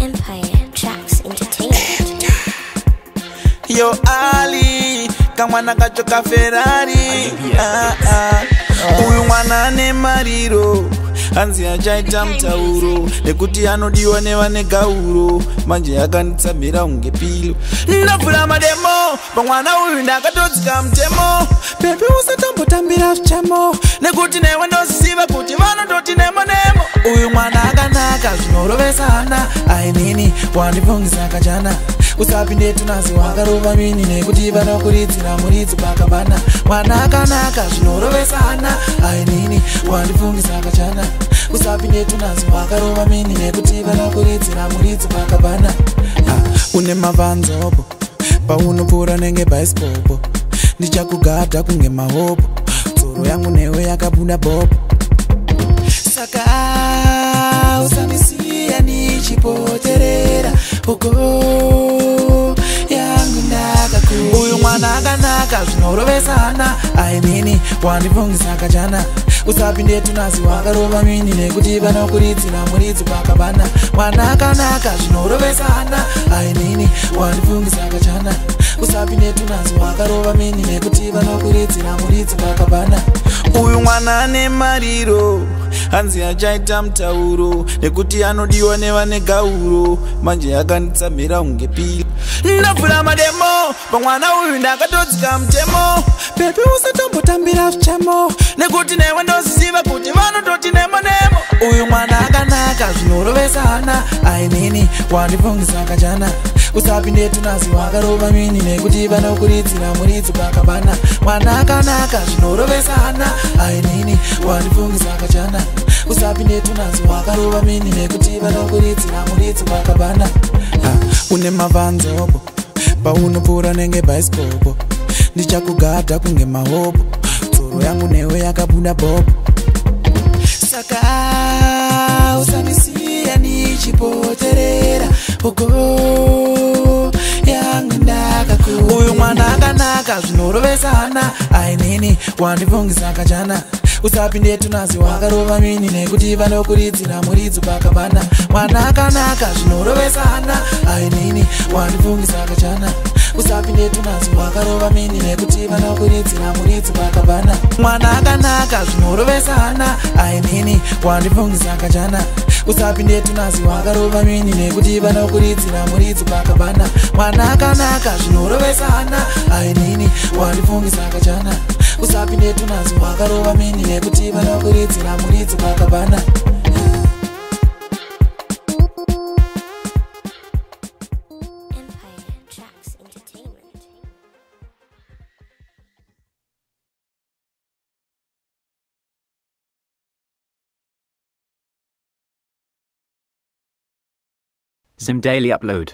Empire Tracks Entertainment. Yo Ali, kamwana kachoka Ferrari. Uyu mwana ane mariro, hanzi achaita mtauro, nekuti anodiwa nevane gauro, manje akanitsamira unge pilo. Ndavhura mademo, pamwana uyu ndakatodzika mutemo. Baby usatambotambira zvichemo, nekuti newe ndoziva kuti vanototi nemo. Uyu mwana akanaka zvinorovesa hana, ainini wandipfungisa kachana. Usapinde tunazi wakarova mini, nekuti vanokuridzira muridzi pakabana. Mwana akanaka zvinorovesa hana, ainini wandipfungisa kachana. Usapinde tunazi wakarova mini, nekuti vanokuridzira muridzi pakabana. Une mavanzopo paunopfuura nenge bhaisipopo, ndichakugadha kunge mahopo, tsoro yangu newe yakabunda bopo. Saka usandisiya ndichipoterera uko yangu ndakakura. Uyu mwana akanaka zvinorovesa hana, ainini wandipfungisa kachana. Usapinde tunazi wakarova mini, nekuti vanokuridzira muridzi pakabana. Mwana akanaka zvinorovesa hana, ainini wandipfungisa kachana. Usapinde tunazi wakarova mini, nekuti vanokuridzira muridzi pakabana. Uyu mwana ane mariro, hanzi achaita mtauro, nekuti anodiwa nevane gauro, manje akanitsamira unge pilo. Ndavhura mademo, pamwana uyu ndakatodzika mutemo. Baby usatambotambira zvichemo, nekuti newe ndoziva kuti vanototi nemo. Uyu mwana akanaka zvinorovesa hana, ainini wandipfungisa kachana. Usapinde tunazi wakarova mini, nekuti vanokuridzira muridzi pakabana. Mwana akanaka zvinorovesa hana, ainini wandipfungisa kachana. Usapinde tunazi wakarova mini, nekuti vanokuridzira muridzi pakabana. Une mavanzopo paunopfuura nenge bhaisipopo, ndichakugadha kunge mahopo, tsoro yangu newe yakabunda bopo. Saka usandisiya ndichipoterera uko yangu ndakakura. Uyu mwana akanaka zvinorovesa hana, ainini wandipfungisa kachana. Usapinde tunazi wakarova mini, nekuti vanokuridzira muridzi pakabana. Mwana akanaka zvinorovesa hana, ainini wandipfungisa kachana. Usapinde tunazi wakarova mini, nekuti vanokuridzira muridzi pakabana. Mwana akanaka zvinorovesa hana, ainini wandipfungisa kachana. Usapinde tunazi wakarova mini, nekuti vanokuridzira muridzi pakabana. Mwana akanaka zvinorovesa hana, ainini wandipfungisa kachana. Usapinde tunazi wakarova mini, nekuti vanokuridzira muridzi pakabana. Empire Tracks Entertainment. Zim Daily Upload.